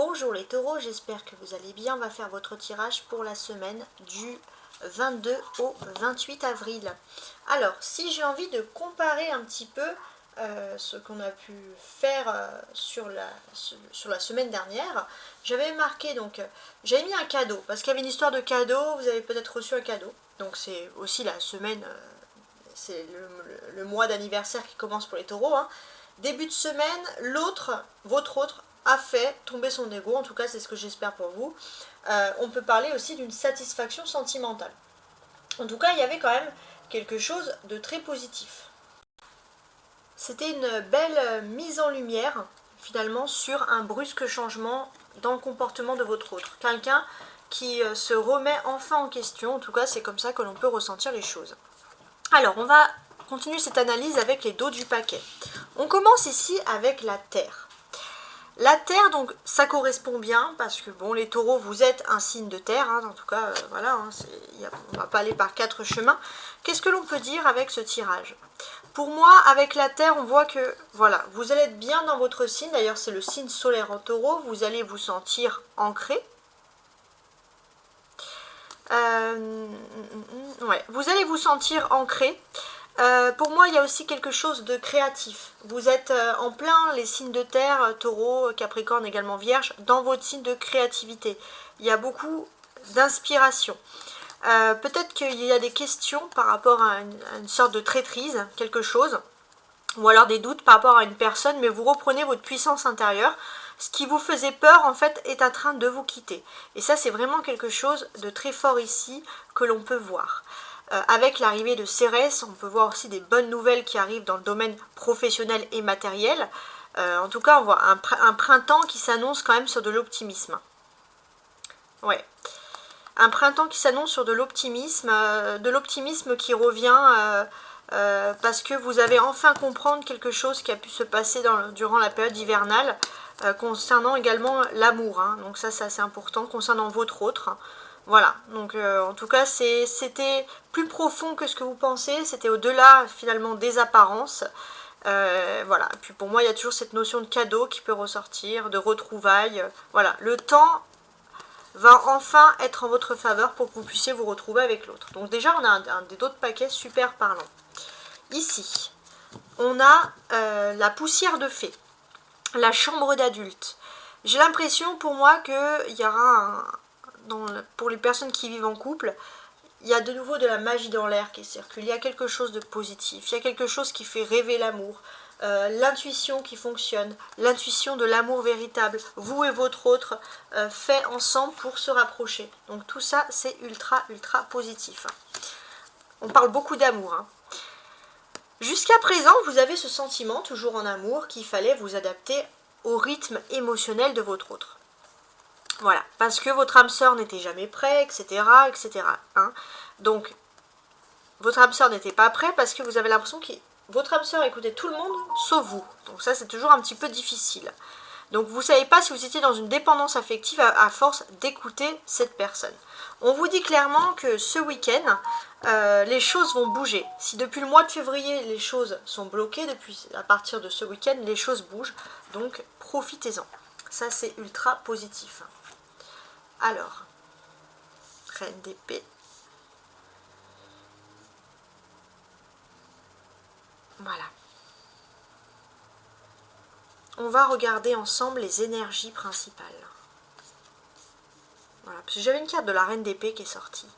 Bonjour les taureaux, j'espère que vous allez bien. On va faire votre tirage pour la semaine du 22 au 28 avril. Alors, si j'ai envie de comparer un petit peu ce qu'on a pu faire sur la semaine dernière, j'avais marqué, donc, j'avais mis un cadeau, parce qu'il y avait une histoire de cadeau, vous avez peut-être reçu un cadeau. Donc c'est aussi la semaine, c'est le mois d'anniversaire qui commence pour les taureaux, hein. Début de semaine, votre autre, a fait tomber son ego, en tout cas c'est ce que j'espère pour vous. On peut parler aussi d'une satisfaction sentimentale. En tout cas, il y avait quand même quelque chose de très positif. C'était une belle mise en lumière, finalement, sur un brusque changement dans le comportement de votre autre. Quelqu'un qui se remet enfin en question, en tout cas c'est comme ça que l'on peut ressentir les choses. Alors, on va continuer cette analyse avec les dos du paquet. On commence ici avec la Terre. La Terre, donc, ça correspond bien, parce que, bon, les taureaux, vous êtes un signe de Terre, hein, en tout cas, voilà, hein, on ne va pas aller par 4 chemins. Qu'est-ce que l'on peut dire avec ce tirage? Pour moi, avec la Terre, on voit que, voilà, vous allez être bien dans votre signe, d'ailleurs, c'est le signe solaire en taureau, vous allez vous sentir ancré. Ouais, vous allez vous sentir ancré. Pour moi, il y a aussi quelque chose de créatif. Vous êtes en plein les signes de terre, taureau, capricorne, également vierge, dans votre signe de créativité. Il y a beaucoup d'inspiration. Peut-être qu'il y a des questions par rapport à une sorte de traîtrise, quelque chose, ou alors des doutes par rapport à une personne, mais vous reprenez votre puissance intérieure. Ce qui vous faisait peur, en fait, est en train de vous quitter. Et ça, c'est vraiment quelque chose de très fort ici que l'on peut voir. Avec l'arrivée de Cérès, on peut voir aussi des bonnes nouvelles qui arrivent dans le domaine professionnel et matériel. En tout cas, on voit un printemps qui s'annonce quand même sur de l'optimisme. Ouais. Un printemps qui s'annonce sur de l'optimisme qui revient parce que vous avez enfin comprendre quelque chose qui a pu se passer durant la période hivernale concernant également l'amour. Hein. Donc ça, c'est assez important, concernant votre autre. Voilà, donc en tout cas, c'était plus profond que ce que vous pensez, c'était au-delà finalement des apparences. Voilà, et puis pour moi, il y a toujours cette notion de cadeau qui peut ressortir, de retrouvailles. Voilà, le temps va enfin être en votre faveur pour que vous puissiez vous retrouver avec l'autre. Donc déjà, on a un des autres paquets super parlant. Ici, on a la poussière de fée, la chambre d'adulte. J'ai l'impression pour moi qu'il y aura pour les personnes qui vivent en couple, il y a de nouveau de la magie dans l'air qui circule. Il y a quelque chose de positif, il y a quelque chose qui fait rêver l'amour. L'intuition qui fonctionne, l'intuition de l'amour véritable, vous et votre autre fait ensemble pour se rapprocher. Donc tout ça, c'est ultra, ultra positif. On parle beaucoup d'amour. Hein. Jusqu'à présent, vous avez ce sentiment, toujours en amour, qu'il fallait vous adapter au rythme émotionnel de votre autre. Voilà, parce que votre âme sœur n'était jamais prêt, etc. etc. Hein. Donc, votre âme sœur n'était pas prêt parce que vous avez l'impression que votre âme sœur écoutait tout le monde, sauf vous. Donc ça, c'est toujours un petit peu difficile. Donc, vous ne savez pas si vous étiez dans une dépendance affective à force d'écouter cette personne. On vous dit clairement que ce week-end, les choses vont bouger. Si depuis le mois de février, les choses sont bloquées, à partir de ce week-end, les choses bougent. Donc, profitez-en. Ça, c'est ultra positif. Alors, reine d'épée. Voilà. On va regarder ensemble les énergies principales. Voilà, parce que j'avais une carte de la reine d'épée qui est sortie.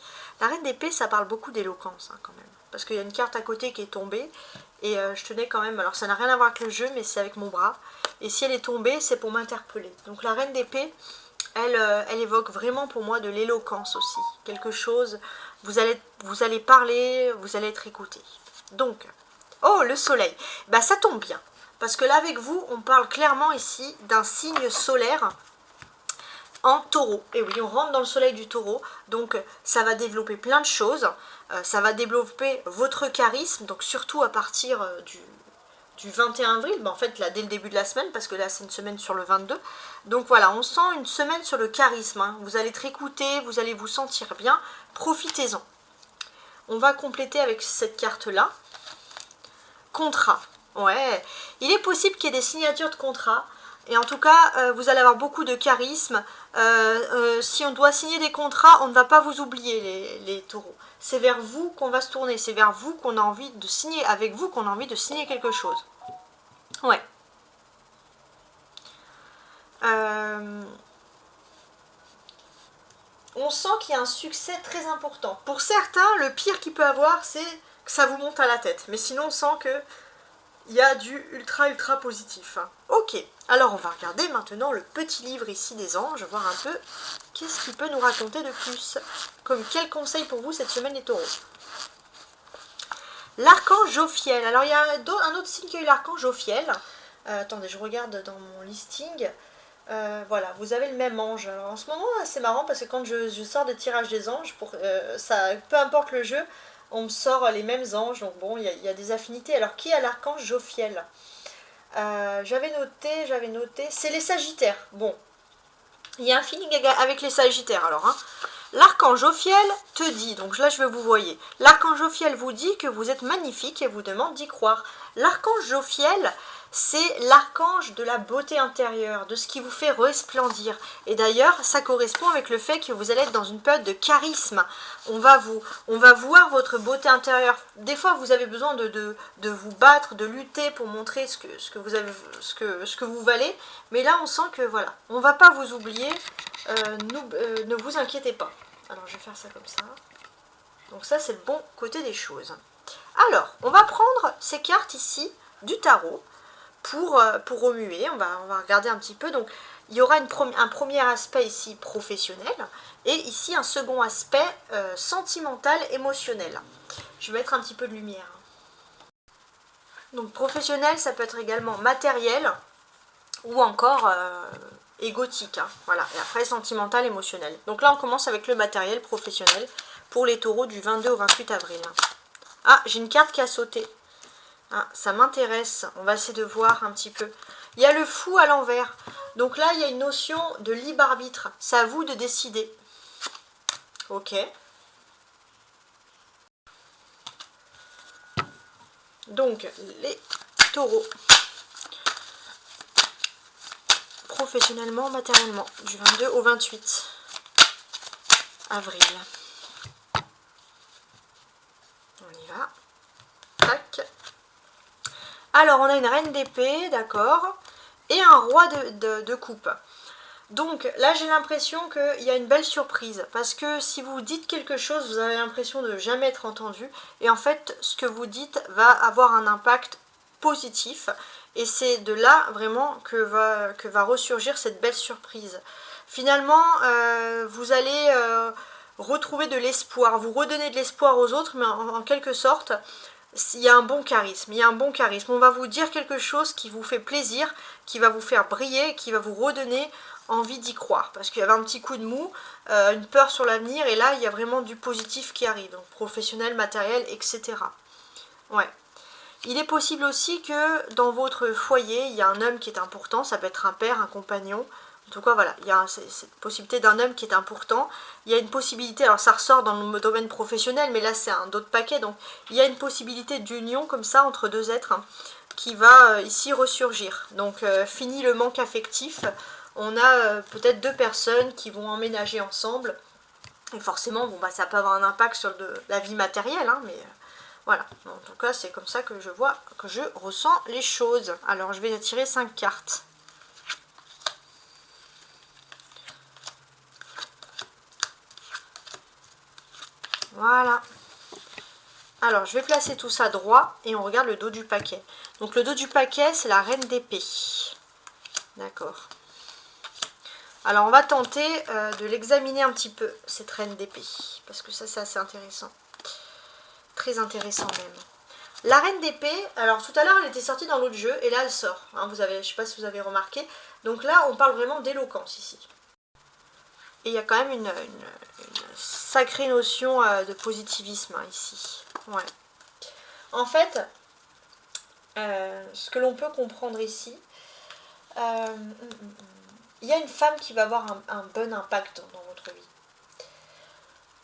La reine d'épée, ça parle beaucoup d'éloquence hein, quand même. Parce qu'il y a une carte à côté qui est tombée. Et je tenais quand même, alors ça n'a rien à voir avec le jeu, mais c'est avec mon bras. Et si elle est tombée, c'est pour m'interpeller. Donc la reine d'épée, elle évoque vraiment pour moi de l'éloquence aussi. Quelque chose, vous allez parler, vous allez être écouté. Donc, oh, le soleil. Bah ça tombe bien. Parce que là, avec vous, on parle clairement ici d'un signe solaire en taureau. Et oui, on rentre dans le soleil du taureau. Donc, ça va développer plein de choses. Ça va développer votre charisme. Donc, surtout à partir du 21 avril. En fait, là, dès le début de la semaine. Parce que là, c'est une semaine sur le 22. Donc, voilà, on sent une semaine sur le charisme. Hein. Vous allez être écouté. Vous allez vous sentir bien. Profitez-en. On va compléter avec cette carte-là. Contrat. Ouais, il est possible qu'il y ait des signatures de contrat Et en tout cas, vous allez avoir beaucoup de charisme. Si on doit signer des contrats, on ne va pas vous oublier, les taureaux. C'est vers vous qu'on va se tourner, c'est vers vous qu'on a envie de signer, avec vous qu'on a envie de signer quelque chose. Ouais. On sent qu'il y a un succès très important. Pour certains, le pire qu'il peut avoir, c'est que ça vous monte à la tête. Mais sinon, on sent que il y a du ultra positif. Ok, alors on va regarder maintenant le petit livre ici des anges, voir un peu qu'est-ce qu'il peut nous raconter de plus. Comme quel conseil pour vous cette semaine les taureaux? L'archange Jophiel. Alors il y a un autre signe qui a eu l'archange Jophiel. Attendez, je regarde dans mon listing. Voilà, vous avez le même ange. Alors en ce moment, c'est marrant parce que quand je sors des tirages des anges, peu importe le jeu, on me sort les mêmes anges. Donc bon, il y a des affinités. Alors qui a l'archange Jophiel? J'avais noté, c'est les Sagittaires. Bon, il y a un feeling avec les Sagittaires alors. L'archange Jophiel te dit, donc là je vais vous voyer, l'archange Jophiel vous dit que vous êtes magnifique et vous demande d'y croire. L'archange Jophiel, c'est l'archange de la beauté intérieure, de ce qui vous fait resplendir. Et d'ailleurs, ça correspond avec le fait que vous allez être dans une période de charisme. On va voir votre beauté intérieure. Des fois, vous avez besoin de vous battre, de lutter pour montrer ce que vous valez. Mais là, on sent que voilà, on ne va pas vous oublier. Ne vous inquiétez pas. Alors, je vais faire ça comme ça. Donc ça, c'est le bon côté des choses. Alors, on va prendre ces cartes ici du tarot pour remuer. On va regarder un petit peu. Donc, il y aura un premier aspect ici professionnel et ici un second aspect sentimental, émotionnel. Je vais mettre un petit peu de lumière. Donc, professionnel, ça peut être également matériel ou encore égotique. Voilà. Et après, sentimental, émotionnel. Donc là, on commence avec le matériel professionnel pour les taureaux du 22 au 28 avril. Ah, j'ai une carte qui a sauté. Ah, ça m'intéresse. On va essayer de voir un petit peu. Il y a le fou à l'envers. Donc là, il y a une notion de libre arbitre. C'est à vous de décider. Ok. Donc, les taureaux. Professionnellement, matériellement. Du 22 au 28 avril. On y va. Tac. Alors, on a une reine d'épée, d'accord, et un roi de coupe. Donc, là, j'ai l'impression qu'il y a une belle surprise. Parce que si vous dites quelque chose, vous avez l'impression de jamais être entendu. Et en fait, ce que vous dites va avoir un impact positif. Et c'est de là, vraiment, que va ressurgir cette belle surprise. Finalement, vous allez retrouver de l'espoir. Vous redonnez de l'espoir aux autres, mais en quelque sorte... il y a un bon charisme, on va vous dire quelque chose qui vous fait plaisir, qui va vous faire briller, qui va vous redonner envie d'y croire, parce qu'il y avait un petit coup de mou, une peur sur l'avenir, et là il y a vraiment du positif qui arrive, donc professionnel, matériel, etc. Ouais. Il est possible aussi que dans votre foyer, il y a un homme qui est important, ça peut être un père, un compagnon. En tout cas, voilà, il y a cette possibilité d'un homme qui est important. Il y a une possibilité, alors ça ressort dans le domaine professionnel, mais là c'est un autre paquet. Donc il y a une possibilité d'union comme ça entre deux êtres qui va ici ressurgir. Donc fini le manque affectif. On a peut-être deux personnes qui vont emménager ensemble. Et forcément, bon, bah, ça peut avoir un impact sur la vie matérielle, mais... voilà, en tout cas c'est comme ça que je vois, que je ressens les choses. Alors je vais tirer 5 cartes. Voilà. Alors je vais placer tout ça droit et on regarde le dos du paquet. Donc le dos du paquet c'est la reine d'épée. D'accord. Alors on va tenter de l'examiner un petit peu, cette reine d'épée. Parce que ça c'est assez intéressant. Très intéressant même. La reine d'épée, alors tout à l'heure elle était sortie dans l'autre jeu et là elle sort. Je ne sais pas si vous avez remarqué. Donc là on parle vraiment d'éloquence ici. Et il y a quand même une sacrée notion de positivisme ici. Ouais. En fait, ce que l'on peut comprendre ici, il y a une femme qui va avoir un bon impact dans votre vie.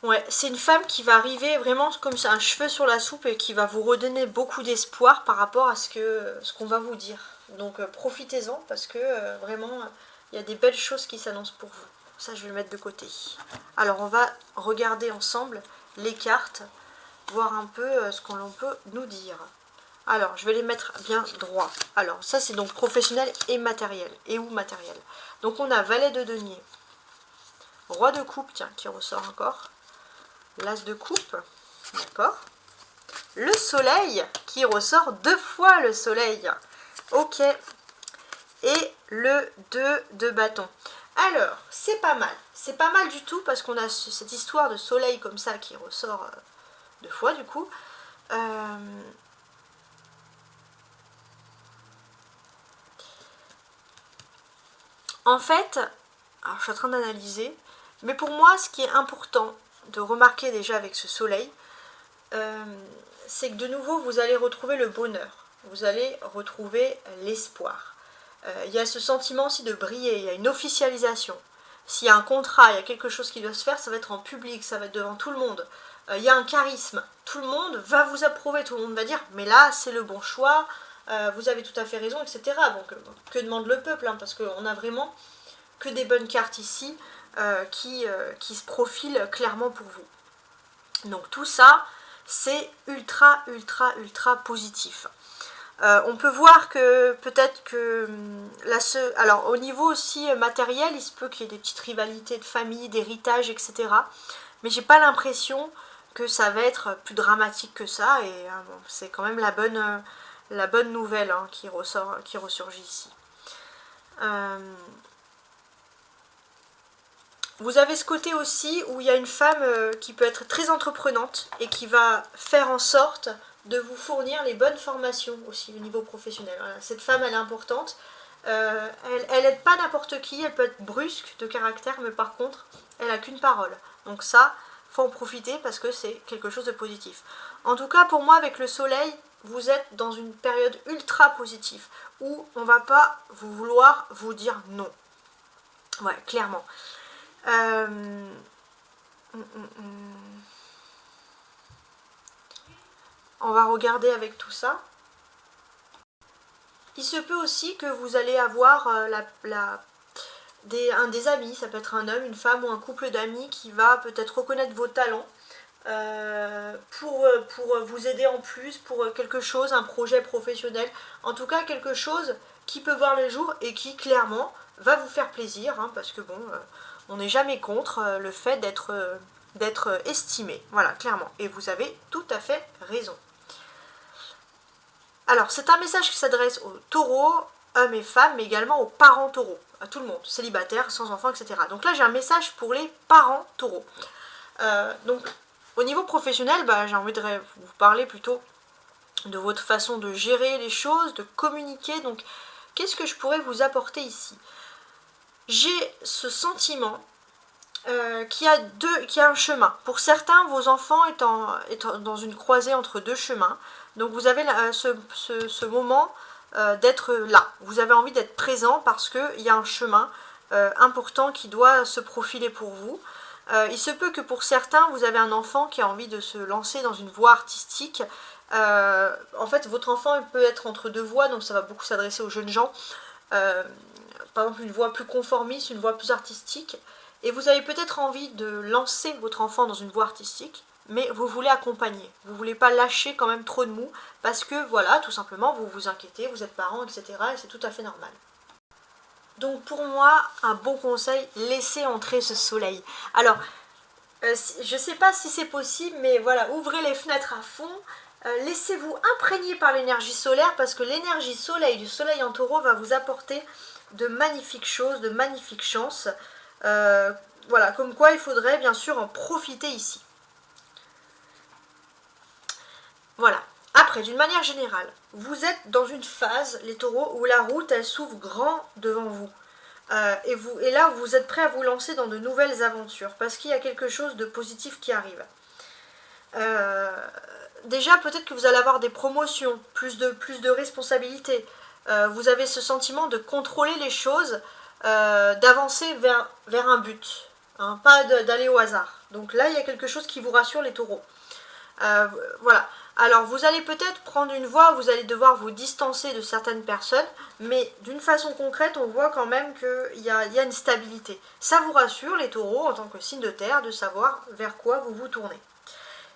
Ouais, c'est une femme qui va arriver vraiment comme un cheveu sur la soupe et qui va vous redonner beaucoup d'espoir par rapport à ce qu'on va vous dire. Donc profitez-en parce que vraiment, il y a des belles choses qui s'annoncent pour vous. Ça, je vais le mettre de côté. Alors, on va regarder ensemble les cartes, voir un peu ce qu'on peut nous dire. Alors, je vais les mettre bien droit. Alors, ça, c'est donc professionnel et matériel. Et ou matériel. Donc, on a valet de denier. Roi de coupe, tiens, qui ressort encore. L'as de coupe, d'accord. Le soleil, qui ressort 2 fois le soleil. Ok. Et le 2 de bâton. Alors, c'est pas mal. C'est pas mal du tout parce qu'on a cette histoire de soleil comme ça qui ressort 2 fois du coup. En fait, alors je suis en train d'analyser, mais pour moi, ce qui est important de remarquer déjà avec ce soleil, c'est que de nouveau, vous allez retrouver le bonheur. Vous allez retrouver l'espoir. Il y a ce sentiment aussi de briller, il y a une officialisation. S'il y a un contrat, il y a quelque chose qui doit se faire, ça va être en public, ça va être devant tout le monde. Il y a un charisme, tout le monde va vous approuver, tout le monde va dire mais là c'est le bon choix, vous avez tout à fait raison, etc. Donc que demande le peuple, hein, parce qu'on a vraiment que des bonnes cartes ici qui se profilent clairement pour vous. Donc tout ça, c'est ultra, ultra, ultra positif. On peut voir que peut-être que alors au niveau aussi matériel, il se peut qu'il y ait des petites rivalités de famille, d'héritage, etc. Mais j'ai pas l'impression que ça va être plus dramatique que ça, et bon, c'est quand même la bonne nouvelle hein, qui ressurgit ici. Vous avez ce côté aussi où il y a une femme qui peut être très entreprenante et qui va faire en sorte de vous fournir les bonnes formations aussi au niveau professionnel. Voilà, cette femme, elle est importante. Elle n'aide pas n'importe qui, elle peut être brusque de caractère, mais par contre, elle n'a qu'une parole. Donc ça, faut en profiter parce que c'est quelque chose de positif. En tout cas, pour moi, avec le soleil, vous êtes dans une période ultra positive où on ne va pas vous vouloir vous dire non. Ouais, clairement. On va regarder avec tout ça. Il se peut aussi que vous allez avoir un des amis, ça peut être un homme, une femme ou un couple d'amis qui va peut-être reconnaître vos talents pour vous aider en plus, pour quelque chose, un projet professionnel, en tout cas quelque chose qui peut voir le jour et qui clairement va vous faire plaisir, hein, parce que bon, on n'est jamais contre le fait d'être estimé, voilà, clairement, et vous avez tout à fait raison. Alors, c'est un message qui s'adresse aux taureaux, hommes et femmes, mais également aux parents taureaux, à tout le monde, célibataires, sans enfants, etc. Donc là, j'ai un message pour les parents taureaux. Donc, au niveau professionnel, j'ai envie de vous parler plutôt de votre façon de gérer les choses, de communiquer. Donc, qu'est-ce que je pourrais vous apporter ici? J'ai ce sentiment qu'il y a un chemin. Pour certains, vos enfants étant dans une croisée entre 2 chemins. Donc vous avez ce moment d'être là. Vous avez envie d'être présent parce qu'il y a un chemin important qui doit se profiler pour vous. Il se peut que pour certains, vous avez un enfant qui a envie de se lancer dans une voie artistique. En fait, votre enfant peut être entre 2 voies, donc ça va beaucoup s'adresser aux jeunes gens. Par exemple, une voie plus conformiste, une voie plus artistique. Et vous avez peut-être envie de lancer votre enfant dans une voie artistique, mais vous voulez accompagner. Vous ne voulez pas lâcher quand même trop de mou, parce que voilà, tout simplement, vous vous inquiétez, vous êtes parent, etc. Et c'est tout à fait normal. Donc pour moi, un bon conseil, laissez entrer ce soleil. Alors, je ne sais pas si c'est possible, mais voilà, ouvrez les fenêtres à fond, laissez-vous imprégner par l'énergie solaire, parce que l'énergie soleil du soleil en taureau va vous apporter de magnifiques choses, de magnifiques chances. Voilà, comme quoi il faudrait bien sûr en profiter ici. Voilà. Après, d'une manière générale, vous êtes dans une phase, les taureaux, où la route, elle s'ouvre grand devant vous. Et là, vous êtes prêt à vous lancer dans de nouvelles aventures, parce qu'il y a quelque chose de positif qui arrive. Déjà, peut-être que vous allez avoir des promotions, plus de responsabilités. Vous avez ce sentiment de contrôler les choses, d'avancer vers un but, hein, pas d'aller au hasard. Donc là, il y a quelque chose qui vous rassure, les taureaux. Voilà. Alors vous allez peut-être prendre une voie, vous allez devoir vous distancer de certaines personnes, mais d'une façon concrète, on voit quand même qu'il y a une stabilité. Ça vous rassure les taureaux en tant que signe de terre de savoir vers quoi vous vous tournez.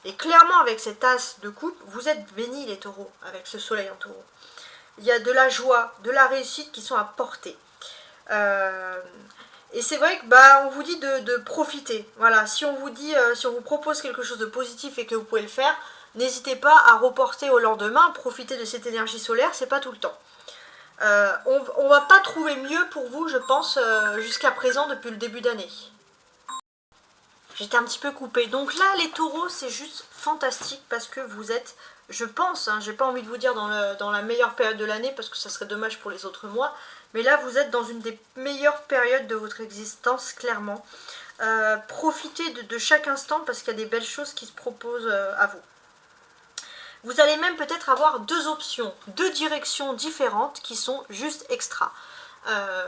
Et clairement avec cet as de coupe, vous êtes bénis les taureaux, avec ce soleil en taureau. Il y a de la joie, de la réussite qui sont à portée. Et c'est vrai que on vous dit de profiter. Voilà, si on vous dit, si on vous propose quelque chose de positif et que vous pouvez le faire, n'hésitez pas à reporter au lendemain, profiter de cette énergie solaire, c'est pas tout le temps. On va pas trouver mieux pour vous, je pense, jusqu'à présent depuis le début d'année. J'étais un petit peu coupée. Donc là, les taureaux, c'est juste fantastique parce que vous êtes, je pense, hein, j'ai pas envie de vous dire dans la meilleure période de l'année parce que ça serait dommage pour les autres mois, mais là, vous êtes dans une des meilleures périodes de votre existence, clairement. Profitez de chaque instant parce qu'il y a des belles choses qui se proposent à vous. Vous allez même peut-être avoir deux options, deux directions différentes qui sont juste extra.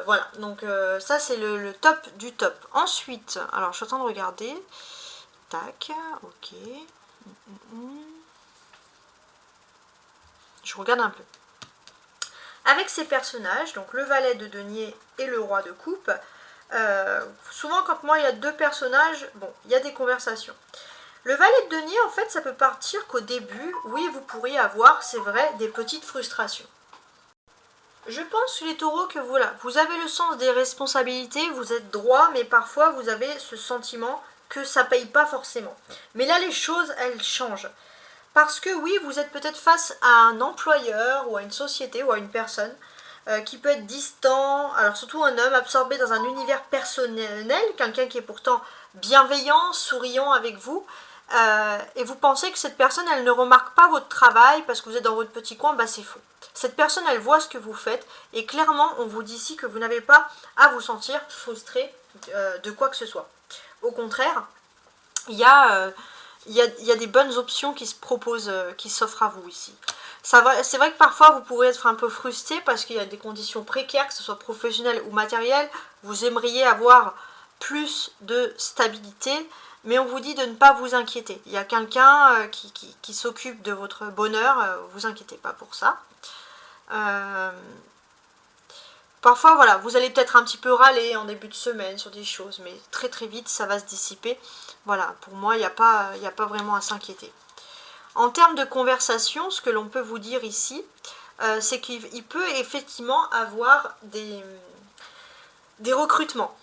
Voilà, donc ça c'est le top du top. Ensuite, alors je suis en train de regarder. Tac, ok. Je regarde un peu. Avec ces personnages, donc le valet de denier et le roi de coupe, souvent quand moi il y a deux personnages, bon, il y a des conversations. Le valet de denier, en fait, ça peut partir qu'au début, oui, vous pourriez avoir, c'est vrai, des petites frustrations. Je pense, les taureaux, que voilà, vous avez le sens des responsabilités, vous êtes droit, mais parfois vous avez ce sentiment que ça paye pas forcément. Mais là, les choses, elles changent. Parce que oui, vous êtes peut-être face à un employeur, ou à une société, ou à une personne, qui peut être distant, alors surtout un homme absorbé dans un univers personnel, quelqu'un qui est pourtant bienveillant, souriant avec vous, et vous pensez que cette personne, elle ne remarque pas votre travail parce que vous êtes dans votre petit coin, c'est faux. Cette personne, elle voit ce que vous faites, et clairement, on vous dit ici que vous n'avez pas à vous sentir frustré de quoi que ce soit. Au contraire, il y a des bonnes options qui se proposent, qui s'offrent à vous ici. C'est vrai que parfois vous pourrez être un peu frustré parce qu'il y a des conditions précaires, que ce soit professionnelles ou matérielles. Vous aimeriez avoir plus de stabilité, mais on vous dit de ne pas vous inquiéter. Il y a quelqu'un qui s'occupe de votre bonheur, vous inquiétez pas pour ça. Parfois, voilà, vous allez peut-être un petit peu râler en début de semaine sur des choses, mais très très vite, ça va se dissiper. Voilà, pour moi, il n'y a pas vraiment à s'inquiéter. En termes de conversation, ce que l'on peut vous dire ici, c'est qu'il peut effectivement avoir des recrutements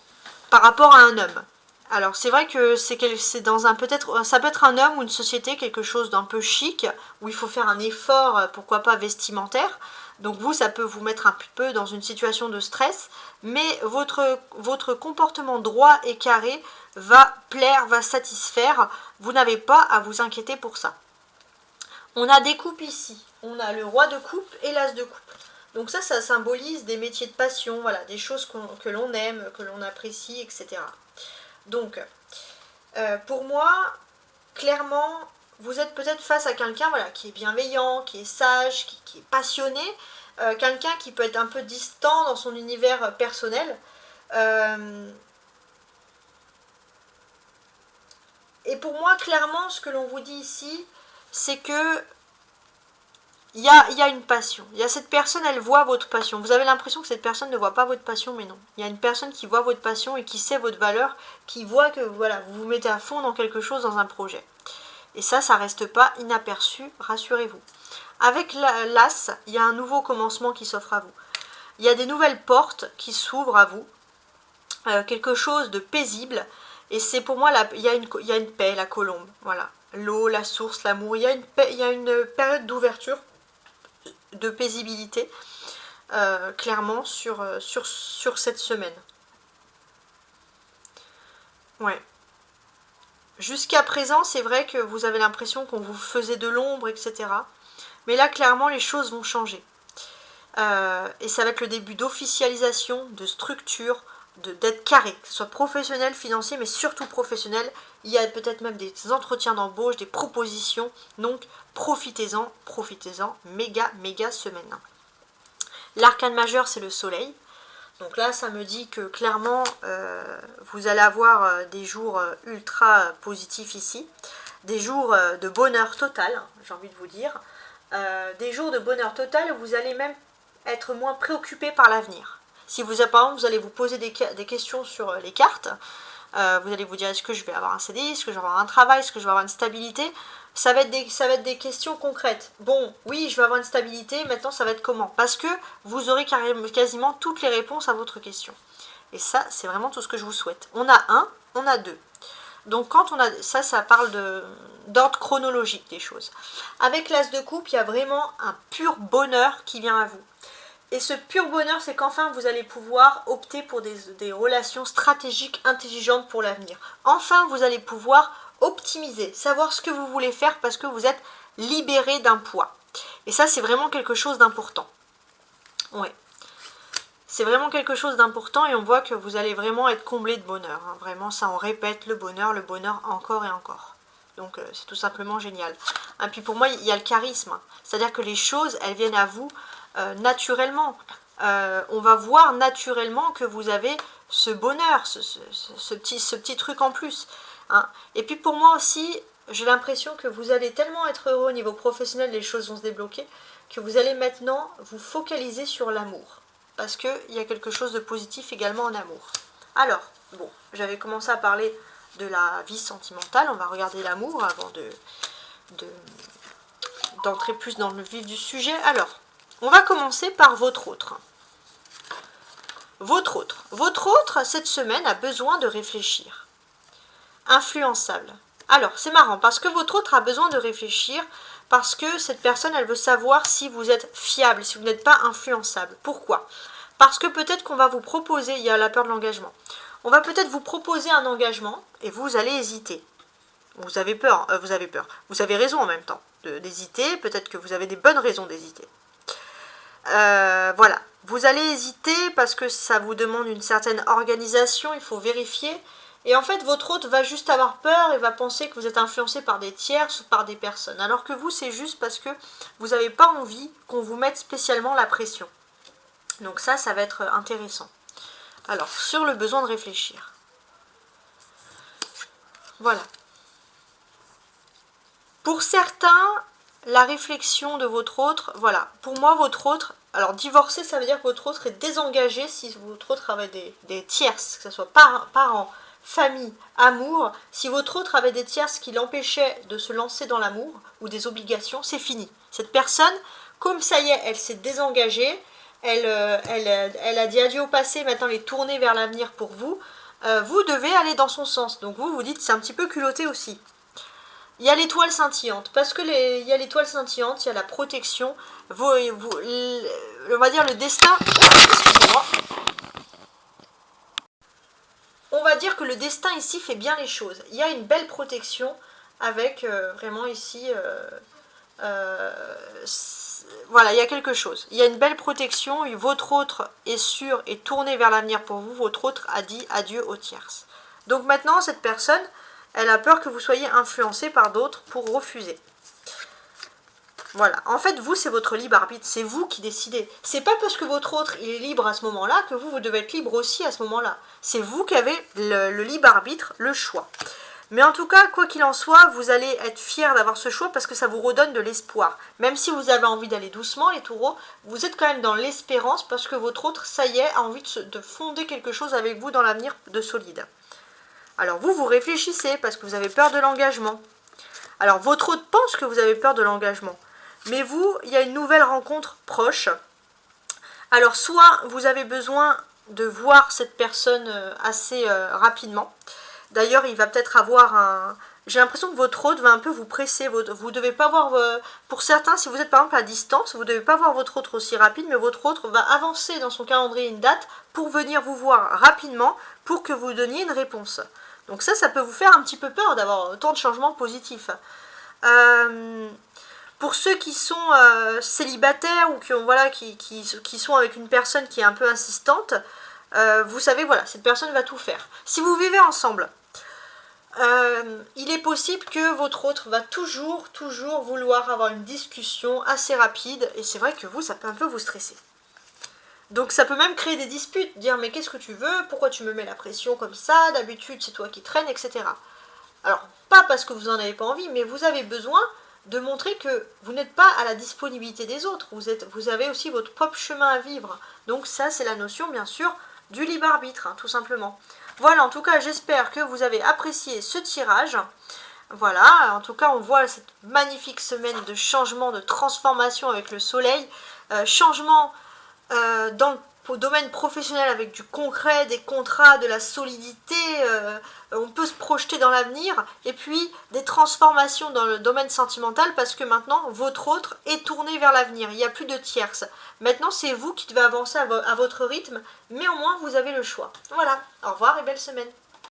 par rapport à un homme. Alors, c'est vrai que c'est dans un peut-être, ça peut être un homme ou une société, quelque chose d'un peu chic, où il faut faire un effort, pourquoi pas vestimentaire. Donc vous, ça peut vous mettre un peu dans une situation de stress, mais votre comportement droit et carré va plaire, va satisfaire. Vous n'avez pas à vous inquiéter pour ça. On a des coupes ici. On a le roi de coupe et l'as de coupe. Donc ça symbolise des métiers de passion, voilà, des choses que l'on aime, que l'on apprécie, etc. Donc, pour moi, clairement, vous êtes peut-être face à quelqu'un, voilà, qui est bienveillant, qui est sage, qui est passionné, quelqu'un qui peut être un peu distant dans son univers personnel. Et pour moi, clairement, ce que l'on vous dit ici, c'est que il y a une passion. Il y a cette personne, elle voit votre passion. Vous avez l'impression que cette personne ne voit pas votre passion, mais non. Il y a une personne qui voit votre passion et qui sait votre valeur, qui voit que voilà, vous vous mettez à fond dans quelque chose, dans un projet. Et ça reste pas inaperçu, rassurez-vous. Avec l'as, il y a un nouveau commencement qui s'offre à vous. Il y a des nouvelles portes qui s'ouvrent à vous. Quelque chose de paisible. Et c'est pour moi, il y a une paix, la colombe. Voilà. L'eau, la source, l'amour. Il y a une période d'ouverture, de paisibilité, clairement, sur cette semaine. Ouais. Jusqu'à présent, c'est vrai que vous avez l'impression qu'on vous faisait de l'ombre, etc. Mais là, clairement, les choses vont changer. Et ça va être le début d'officialisation, de structure, d'être carré, que ce soit professionnel, financier, mais surtout professionnel. Il y a peut-être même des entretiens d'embauche, des propositions. Donc, profitez-en, méga semaine. L'arcane majeur, c'est le soleil. Donc là, ça me dit que clairement, vous allez avoir des jours ultra positifs ici. des jours de bonheur total, j'ai envie de vous dire. Des jours de bonheur total où vous allez même être moins préoccupé par l'avenir. Si vous, par exemple, vous allez vous poser des questions sur les cartes, vous allez vous dire est-ce que je vais avoir un CDI, est-ce que je vais avoir un travail, est-ce que je vais avoir une stabilité, ça va être des questions concrètes. Bon, oui, je vais avoir une stabilité, maintenant ça va être comment? Parce que vous aurez quasiment toutes les réponses à votre question. Et ça, c'est vraiment tout ce que je vous souhaite. On a un, on a deux. Donc quand on a ça, ça parle d'ordre chronologique des choses. Avec l'as de coupe, il y a vraiment un pur bonheur qui vient à vous. Et ce pur bonheur, c'est qu'enfin vous allez pouvoir opter pour des relations stratégiques intelligentes pour l'avenir. Enfin, vous allez pouvoir optimiser, savoir ce que vous voulez faire parce que vous êtes libéré d'un poids. Et ça, c'est vraiment quelque chose d'important. Ouais. C'est vraiment quelque chose d'important et on voit que vous allez vraiment être comblé de bonheur. Hein. Vraiment, ça on répète le bonheur encore et encore. Donc c'est tout simplement génial. Et puis pour moi, il y a le charisme. C'est-à-dire que les choses, elles viennent à vous naturellement. On va voir naturellement que vous avez ce bonheur, ce petit truc en plus. Hein. Et puis pour moi aussi, j'ai l'impression que vous allez tellement être heureux au niveau professionnel, les choses vont se débloquer, que vous allez maintenant vous focaliser sur l'amour. Parce qu'il y a quelque chose de positif également en amour. Alors, bon, j'avais commencé à parler de la vie sentimentale, on va regarder l'amour avant d'entrer plus dans le vif du sujet. Alors, on va commencer par votre autre. Votre autre, cette semaine, a besoin de réfléchir. Influençable. Alors, c'est marrant, parce que votre autre a besoin de réfléchir, parce que cette personne, elle veut savoir si vous êtes fiable, si vous n'êtes pas influençable. Pourquoi? Parce que peut-être qu'on va vous proposer, il y a la peur de l'engagement, on va peut-être vous proposer un engagement, et vous allez hésiter. Vous avez peur, vous avez raison en même temps d'hésiter, peut-être que vous avez des bonnes raisons d'hésiter. Voilà, vous allez hésiter parce que ça vous demande une certaine organisation, il faut vérifier. Et en fait, votre hôte va juste avoir peur et va penser que vous êtes influencé par des tierces ou par des personnes. Alors que vous, c'est juste parce que vous n'avez pas envie qu'on vous mette spécialement la pression. Donc ça va être intéressant. Alors, sur le besoin de réfléchir. Voilà. Pour certains, la réflexion de votre autre, voilà. Pour moi, votre autre, alors divorcer, ça veut dire que votre autre est désengagé si votre autre avait des tierces, que ce soit parents, famille, amour. Si votre autre avait des tierces qui l'empêchaient de se lancer dans l'amour ou des obligations, c'est fini. Cette personne, comme ça y est, elle s'est désengagée, elle a dit adieu au passé, maintenant elle est tournée vers l'avenir pour vous. Vous devez aller dans son sens. Donc vous dites, c'est un petit peu culotté aussi. Il y a l'étoile scintillante, parce que il y a l'étoile scintillante, il y a la protection, on va dire le destin, excusez-moi. On va dire que le destin ici fait bien les choses. Il y a une belle protection avec vraiment ici, voilà, il y a quelque chose. Il y a une belle protection, votre autre est sûr et tourné vers l'avenir pour vous, votre autre a dit adieu aux tierces. Donc maintenant, cette personne, elle a peur que vous soyez influencé par d'autres pour refuser. Voilà. En fait, vous, c'est votre libre arbitre. C'est vous qui décidez. C'est pas parce que votre autre, il est libre à ce moment-là que vous devez être libre aussi à ce moment-là. C'est vous qui avez le libre arbitre, le choix. Mais en tout cas, quoi qu'il en soit, vous allez être fiers d'avoir ce choix parce que ça vous redonne de l'espoir. Même si vous avez envie d'aller doucement, les taureaux, vous êtes quand même dans l'espérance parce que votre autre, ça y est, a envie de fonder quelque chose avec vous dans l'avenir de solide. Alors vous réfléchissez parce que vous avez peur de l'engagement. Alors votre autre pense que vous avez peur de l'engagement. Mais vous, il y a une nouvelle rencontre proche. Alors soit vous avez besoin de voir cette personne assez rapidement. D'ailleurs, il va peut-être avoir un... J'ai l'impression que votre autre va un peu vous presser. Vous ne devez pas voir... Pour certains, si vous êtes par exemple à distance, vous ne devez pas voir votre autre aussi rapide, mais votre autre va avancer dans son calendrier une date pour venir vous voir rapidement pour que vous donniez une réponse. Donc ça peut vous faire un petit peu peur d'avoir autant de changements positifs. Pour ceux qui sont célibataires ou qui sont avec une personne qui est un peu insistante, vous savez, voilà, cette personne va tout faire. Si vous vivez ensemble, il est possible que votre autre va toujours vouloir avoir une discussion assez rapide, et c'est vrai que vous, ça peut un peu vous stresser. Donc ça peut même créer des disputes, dire mais qu'est-ce que tu veux, pourquoi tu me mets la pression comme ça, d'habitude c'est toi qui traînes, etc. Alors, pas parce que vous n'en avez pas envie, mais vous avez besoin de montrer que vous n'êtes pas à la disponibilité des autres. Vous avez aussi votre propre chemin à vivre. Donc ça, c'est la notion, bien sûr, du libre arbitre, hein, tout simplement. Voilà, en tout cas, j'espère que vous avez apprécié ce tirage. Voilà, en tout cas, on voit cette magnifique semaine de changement, de transformation avec le soleil. Changement dans le domaine professionnel avec du concret, des contrats, de la solidité, on peut se projeter dans l'avenir, et puis des transformations dans le domaine sentimental parce que maintenant votre autre est tourné vers l'avenir, il n'y a plus de tierces. Maintenant c'est vous qui devez avancer à votre rythme, mais au moins vous avez le choix. Voilà, au revoir et belle semaine.